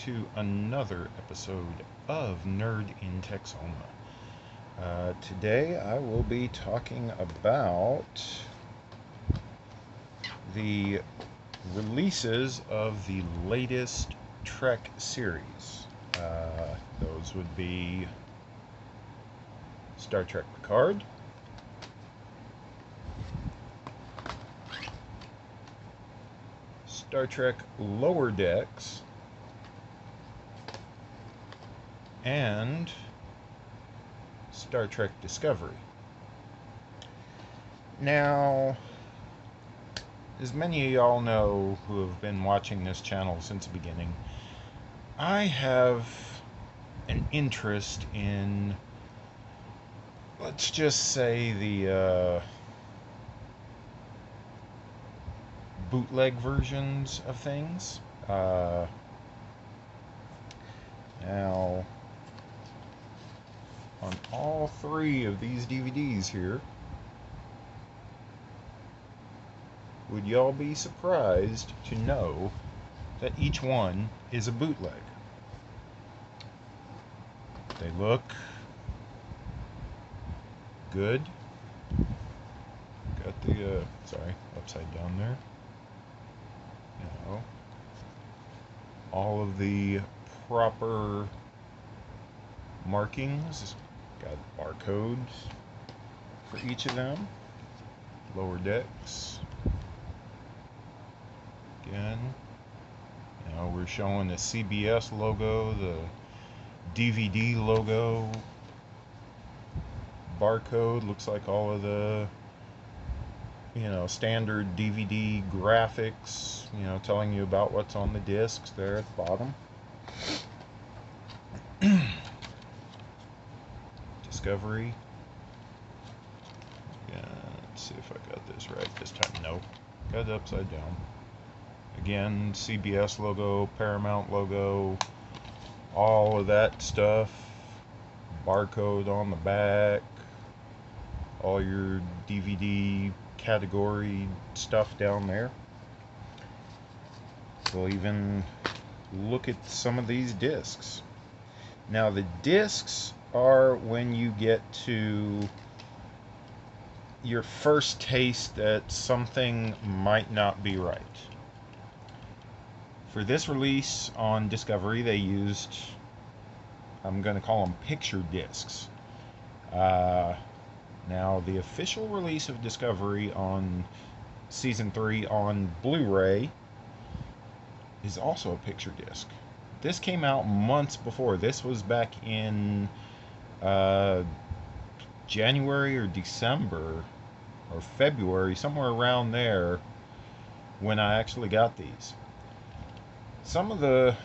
to another episode of Nerd in Texoma. Today I will be talking about the releases of the latest Trek series. Those would be Star Trek Picard, Star Trek Lower Decks, and Star Trek Discovery. Now, as many of y'all know who have been watching this channel since the beginning, I have an interest in, let's just say, the bootleg versions of things. Now, on all three of these DVDs here, would y'all be surprised to know that each one is a bootleg? They look good. Got the, sorry, upside down there. You know, all of the proper markings. Got barcodes for each of them. Lower Decks. Again, you know, we're showing the CBS logo, the DVD logo, barcode. Looks like all of the, you know, standard DVD graphics, you know, telling you about what's on the discs there at the bottom. Discovery. Yeah, let's see if I got this right this time. Nope. Got it upside down. Again, CBS logo, Paramount logo, all of that stuff. Barcode on the back. All your DVD category stuff down there. We'll even look at some of these discs. Now, the discs are when you get to your first taste that something might not be right. For this release on Discovery, they used, I'm going to call them picture discs. Now, the official release of Discovery on Season 3 on Blu-ray is also a picture disc. This came out months before. This was back in January or December or February, somewhere around there, when I actually got these. Some of the,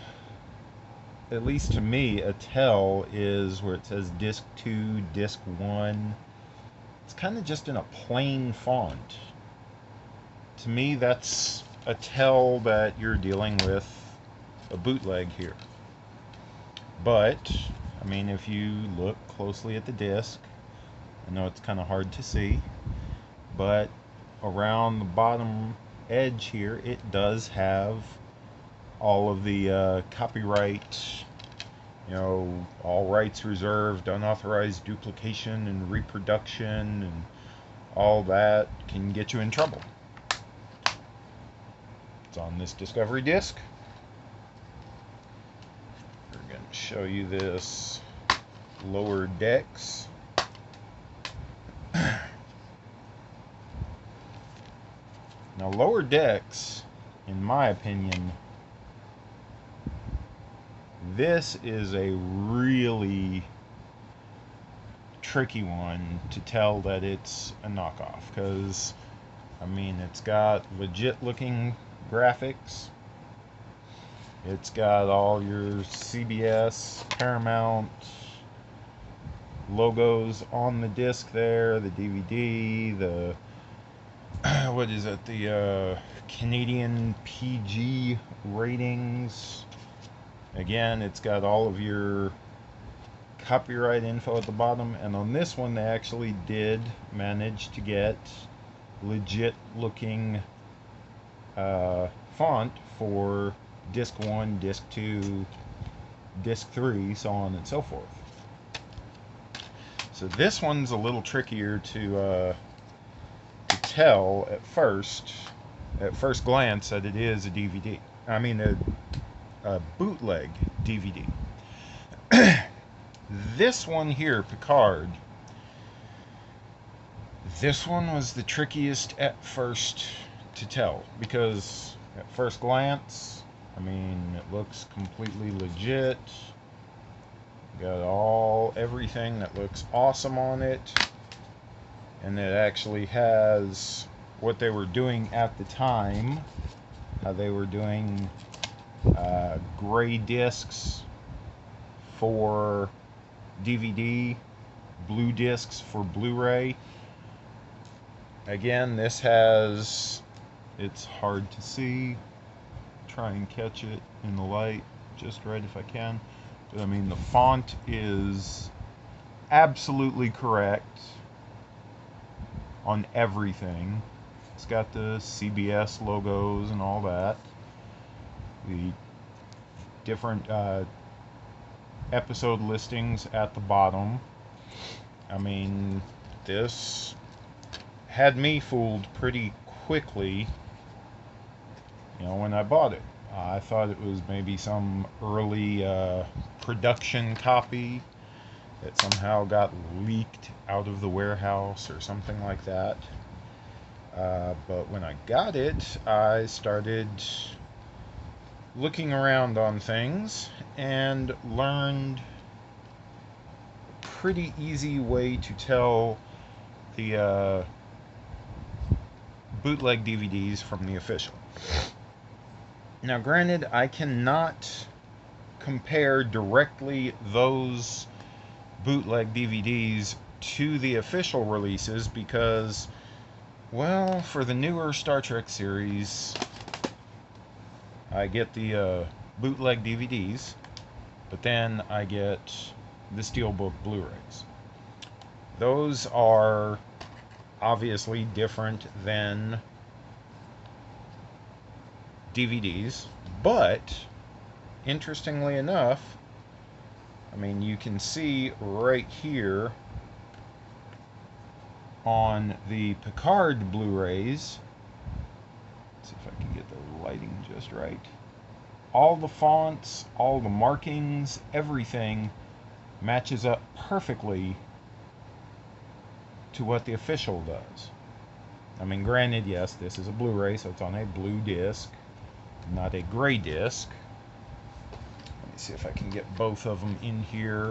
at least to me, a tell is where it says disc 2, disc 1. It's kind of just in a plain font. To me, that's a tell that you're dealing with a bootleg here. But, I mean, if you look closely at the disc, I know it's kind of hard to see, but around the bottom edge here, it does have all of the copyright, you know, all rights reserved, unauthorized duplication and reproduction, and all that can get you in trouble. It's on this Discovery disc. We're going to show you this Lower Decks. Now, Lower Decks, in my opinion, this is a really tricky one to tell that it's a knockoff, because, I mean, it's got legit looking graphics. It's got all your CBS, Paramount logos on the disc there, the DVD, the what is it, the Canadian PG ratings. Again, it's got all of your copyright info at the bottom, and on this one they actually did manage to get legit looking font for disc 1, disc 2, disc 3, so on and so forth. So this one's a little trickier to tell at first glance that it is a DVD. I mean a bootleg DVD. This one here, Picard, this one was the trickiest at first to tell, because at first glance, I mean, it looks completely legit. Got everything that looks awesome on it, and it actually has what they were doing at the time, how they were doing gray discs for DVD, blue discs for Blu-ray. Again, this has, it's hard to see, try and catch it in the light just right if I can, but I mean the font is absolutely correct on everything. It's got the CBS logos and all that, the different episode listings at the bottom. I mean, this had me fooled pretty quickly, you know, when I bought it. I thought it was maybe some early production copy that somehow got leaked out of the warehouse or something like that. But when I got it, I started looking around on things and learned a pretty easy way to tell the bootleg DVDs from the official. Now, granted, I cannot compare directly those bootleg DVDs to the official releases because, well, for the newer Star Trek series, I get the bootleg DVDs, but then I get the Steelbook Blu-rays. Those are obviously different than DVDs, but interestingly enough, I mean, you can see right here on the Picard Blu-rays, let's see if I can get the lighting just right, all the fonts, all the markings, everything matches up perfectly to what the official does. I mean, granted, yes, this is a Blu-ray, so it's on a blue disc, not a gray disc. Let me see if I can get both of them in here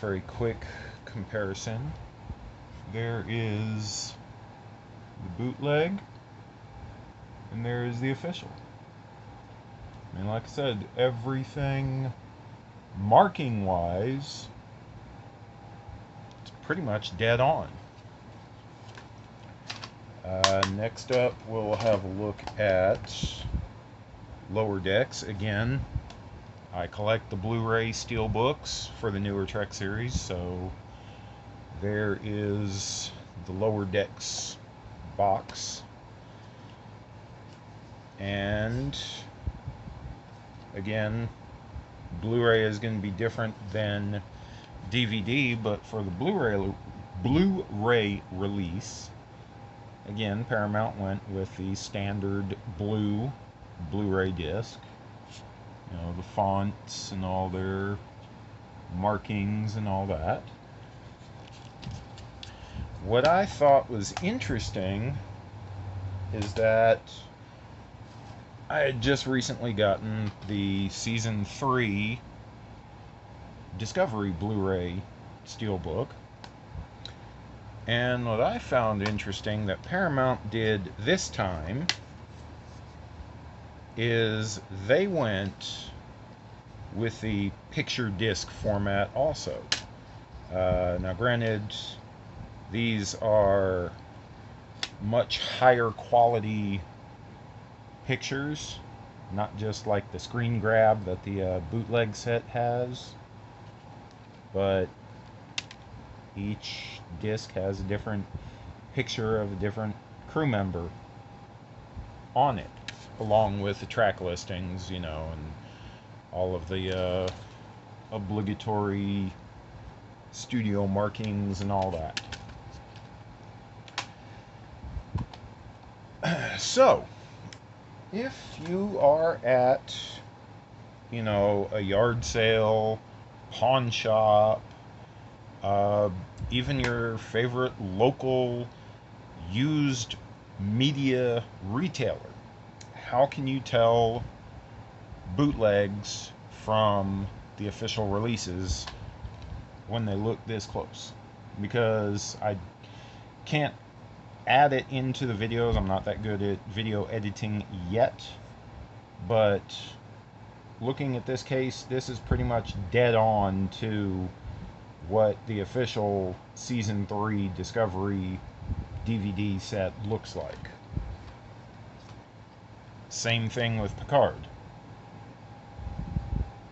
for a quick comparison. There is the bootleg, and there is the official. I mean, like I said, everything marking-wise, it's pretty much dead on. Next up, we'll have a look at Lower Decks. Again, I collect the Blu-ray Steelbooks for the newer Trek series, so there is the Lower Decks box. And again, Blu-ray is going to be different than DVD, but for the Blu-ray release, again, Paramount went with the standard blue Blu-ray disc. You know, the fonts and all their markings and all that. What I thought was interesting is that I had just recently gotten the Season 3 Discovery Blu-ray Steelbook. And what I found interesting that Paramount did this time is they went with the picture disc format also. Now granted, these are much higher quality pictures, not just like the screen grab that the bootleg set has, but each disc has a different picture of a different crew member on it. along with the track listings, and all of the obligatory studio markings and all that. So, if you are at, a yard sale, pawn shop, even your favorite local used media retailer, how can you tell bootlegs from the official releases when they look this close? Because I can't add it into the videos. I'm not that good at video editing yet, but looking at this case, this is pretty much dead on to what the official Season 3 Discovery DVD set looks like. Same thing with Picard.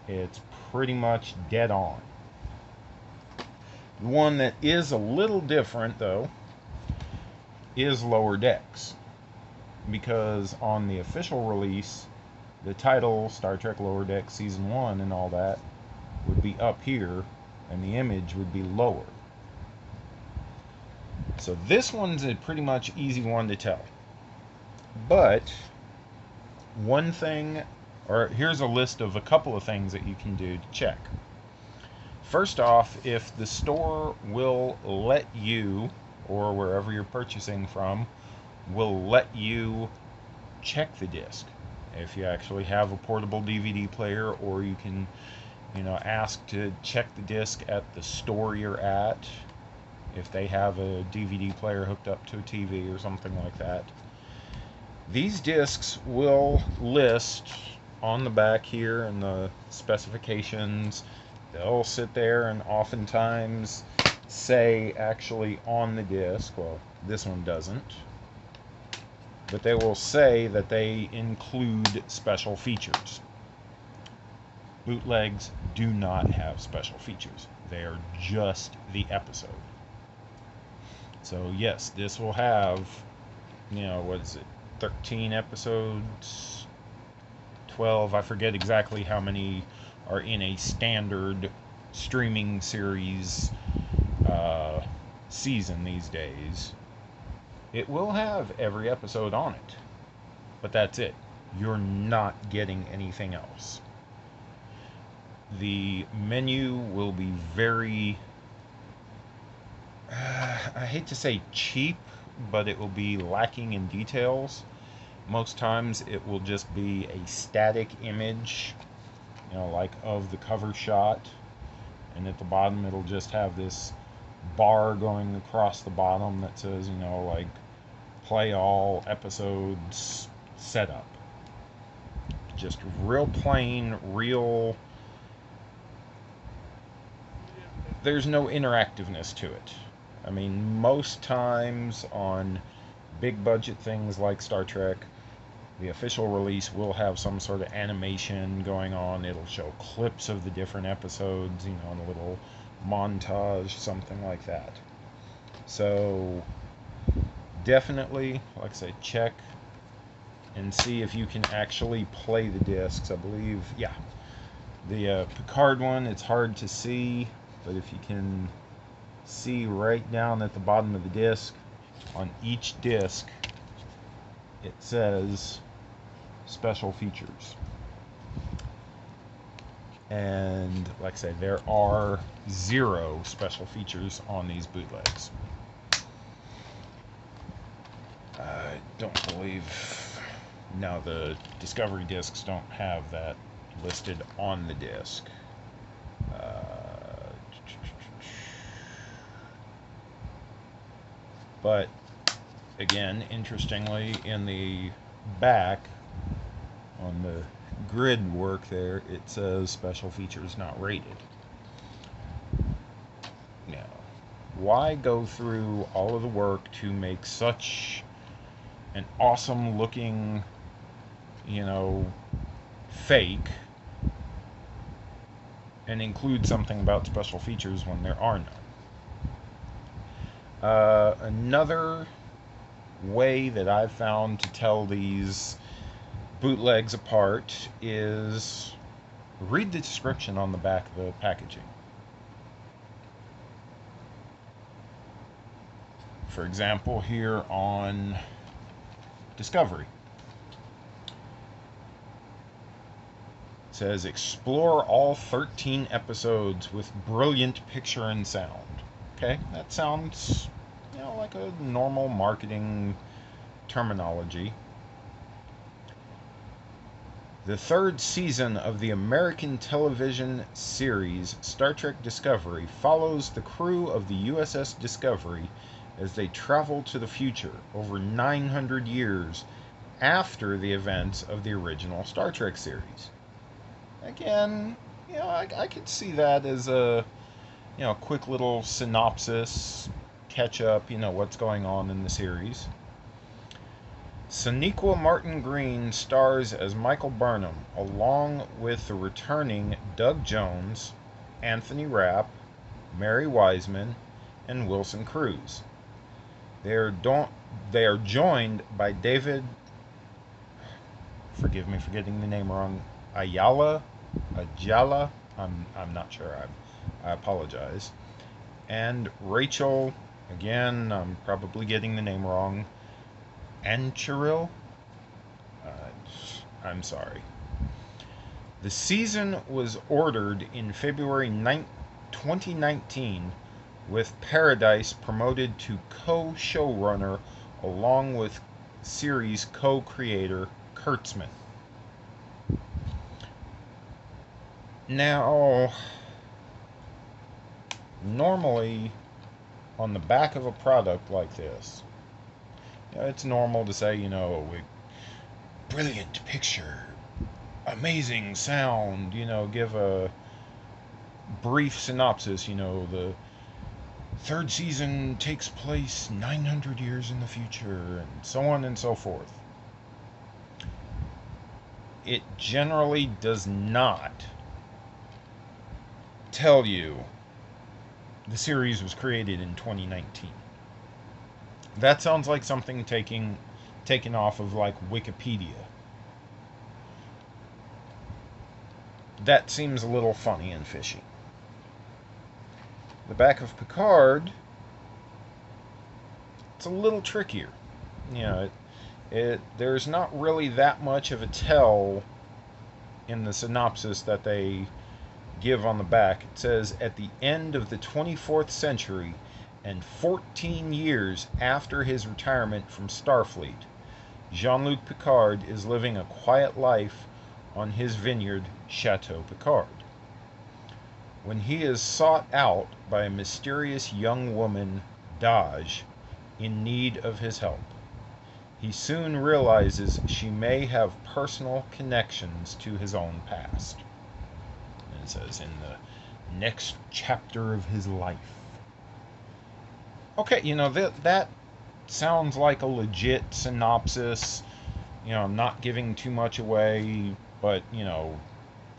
It's pretty much dead on. The one that is a little different, though, is Lower Decks. Because on the official release, the title, Star Trek Lower Decks Season 1 and all that, would be up here, and the image would be lower. So this one's a pretty much easy one to tell. But one thing, or here's a list of a couple of things that you can do to check. First off, if the store will let you, or wherever you're purchasing from, will let you check the disc. If you actually have a portable DVD player, or you can, ask to check the disc at the store you're at, if they have a DVD player hooked up to a TV or something like that. These discs will list on the back here in the specifications. They'll sit there and oftentimes say actually on the disc, well, this one doesn't, but they will say that they include special features. Bootlegs do not have special features. They are just the episode. So yes, this will have, what is it, 13 episodes, 12, I forget exactly how many are in a standard streaming series season these days. It will have every episode on it, but that's it. You're not getting anything else. The menu will be very, I hate to say cheap, but it will be lacking in details. Most times it will just be a static image, like of the cover shot, and at the bottom it'll just have this bar going across the bottom that says, like play all episodes setup. Just real plain, real. There's no interactiveness to it. I mean, most times on big budget things like Star Trek, the official release will have some sort of animation going on. It'll show clips of the different episodes, in a little montage, something like that. So definitely, like I say, check and see if you can actually play the discs. I believe, yeah, the Picard one, it's hard to see, but if you can see right down at the bottom of the disc, on each disc it says special features. And like I say, there are 0 special features on these bootlegs. I don't believe, no, the Discovery discs don't have that listed on the disc. But again, interestingly, in the back on the grid work there, it says special features not rated. Now, why go through all of the work to make such an awesome looking, fake, and include something about special features when there are none? Another way that I've found to tell these Bootlegs apart is read the description on the back of the packaging. For example, here on Discovery, it says explore all 13 episodes with brilliant picture and sound. Okay, that sounds, like a normal marketing terminology. The third season of the American television series Star Trek Discovery follows the crew of the USS Discovery as they travel to the future over 900 years after the events of the original Star Trek series. Again, I could see that as a, quick little synopsis, catch up, what's going on in the series. Sonequa Martin Green stars as Michael Burnham, along with the returning Doug Jones, Anthony Rapp, Mary Wiseman, and Wilson Cruz. They are joined by David, forgive me for getting the name wrong, Ayala, I'm not sure, I apologize, and Rachel, again, I'm probably getting the name wrong, Ancheril? I'm sorry. The season was ordered in February 2019, with Paradise promoted to co-showrunner along with series co-creator Kurtzman. Now, normally on the back of a product like this, it's normal to say, brilliant picture, amazing sound, give a brief synopsis, the third season takes place 900 years in the future, and so on and so forth. It generally does not tell you the series was created in 2019. That sounds like something taken off of like Wikipedia. That seems a little funny and fishy. The back of Picard, it's a little trickier. There's not really that much of a tell in the synopsis that they give on the back. It says, at the end of the 24th century and 14 years after his retirement from Starfleet, Jean-Luc Picard is living a quiet life on his vineyard, Chateau Picard, when he is sought out by a mysterious young woman, Daj, in need of his help. He soon realizes she may have personal connections to his own past. And it says, in the next chapter of his life. Okay, that sounds like a legit synopsis, not giving too much away, but,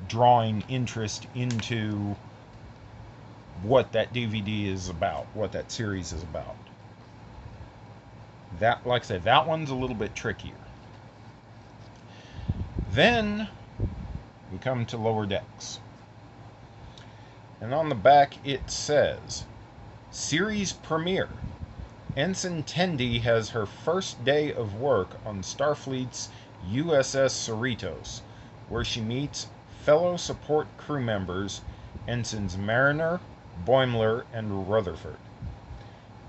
drawing interest into what that DVD is about, what that series is about. That, like I said, that one's a little bit trickier. Then we come to Lower Decks. And on the back it says, series premiere. Ensign Tendi has her first day of work on Starfleet's USS Cerritos, where she meets fellow support crew members, Ensigns Mariner, Boimler, and Rutherford.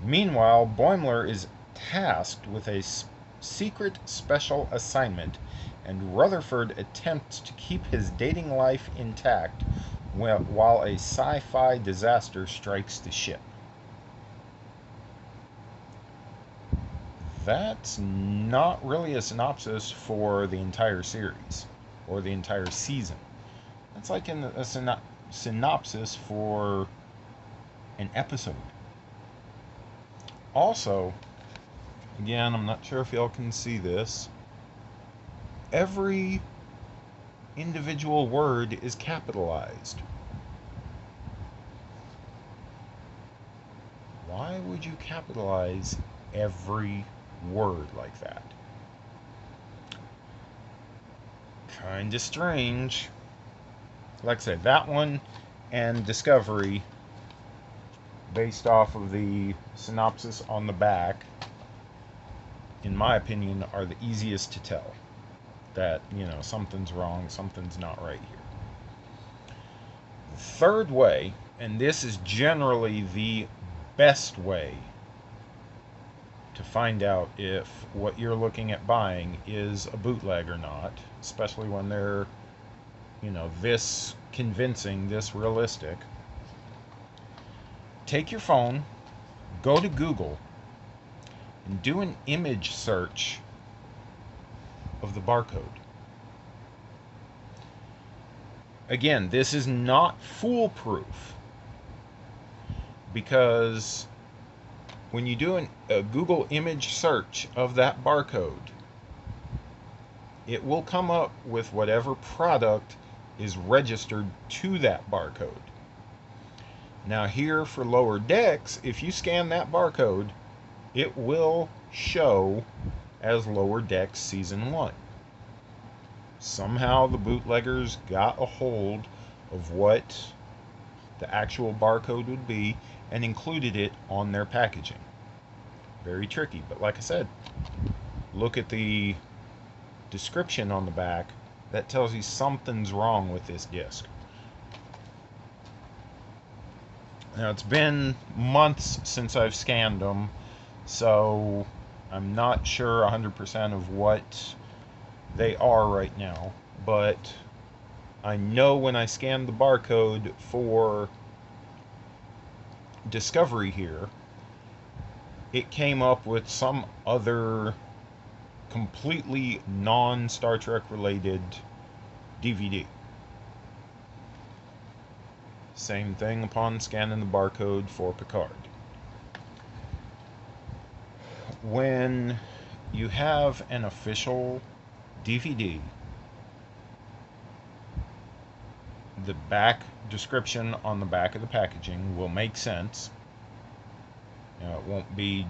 Meanwhile, Boimler is tasked with a secret special assignment, and Rutherford attempts to keep his dating life intact while a sci-fi disaster strikes the ship. That's not really a synopsis for the entire series or the entire season. That's like a synopsis for an episode. Also, again, I'm not sure if y'all can see this, every individual word is capitalized. Why would you capitalize every word like that? Kind of strange. Like I said, that one and Discovery, based off of the synopsis on the back, in my opinion, are the easiest to tell that, something's wrong, something's not right here. The third way, and this is generally the best way to find out if what you're looking at buying is a bootleg or not, especially when they're, this convincing, this realistic. Take your phone, go to Google, and do an image search of the barcode. Again, this is not foolproof, because when you do a Google image search of that barcode, it will come up with whatever product is registered to that barcode. Now here for Lower Decks, if you scan that barcode, it will show as Lower Decks Season 1. Somehow the bootleggers got a hold of what the actual barcode would be and included it on their packaging. Very tricky, but like I said, look at the description on the back. That tells you something's wrong with this disc. Now, it's been months since I've scanned them, so I'm not sure 100% of what they are right now, but I know when I scanned the barcode for Discovery here, it came up with some other completely non-Star Trek related DVD. Same thing upon scanning the barcode for Picard. When you have an official DVD, the back description on the back of the packaging will make sense. It won't be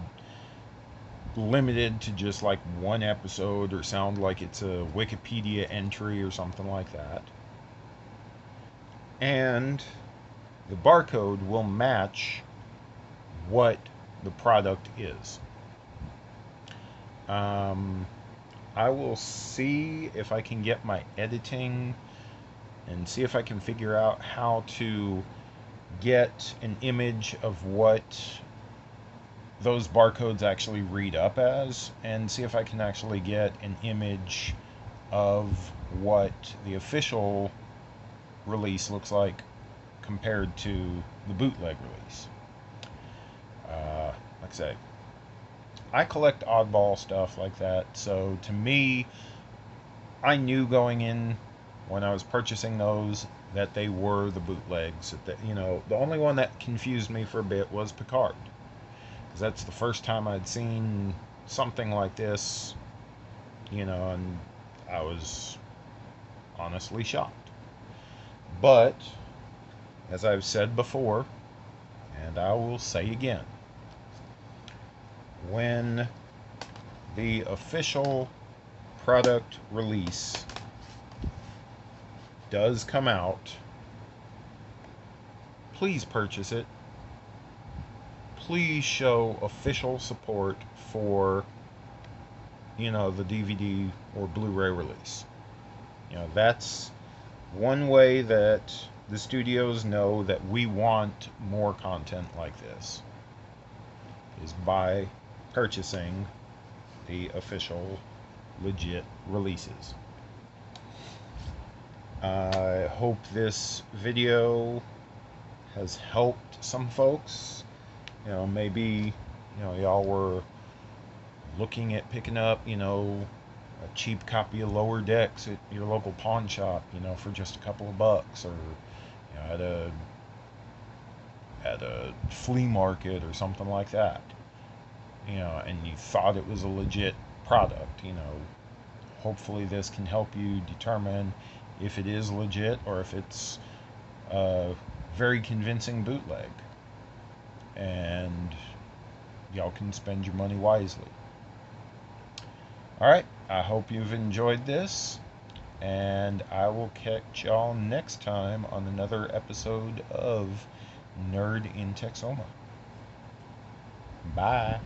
limited to just like one episode or sound like it's a Wikipedia entry or something like that. And the barcode will match what the product is. I will see if I can get my editing and see if I can figure out how to get an image of what those barcodes actually read up as, and see if I can actually get an image of what the official release looks like compared to the bootleg release. Like I say, I collect oddball stuff like that, so to me, I knew going in when I was purchasing those that they were the bootlegs. That, the only one that confused me for a bit was Picard, because that's the first time I'd seen something like this, and I was honestly shocked. But as I've said before, and I will say again, when the official product release does come out, please purchase it. Please show official support for, the DVD or Blu-ray release. That's one way that the studios know that we want more content like this, is by purchasing the official legit releases. I hope this video has helped some folks. Maybe y'all were looking at picking up a cheap copy of Lower Decks at your local pawn shop, for just a couple of bucks, or at a flea market or something like that, and you thought it was a legit product. Hopefully this can help you determine if it is legit or if it's a very convincing bootleg, and y'all can spend your money wisely. Alright, I hope you've enjoyed this. And I will catch y'all next time on another episode of Nerd in Texoma. Bye.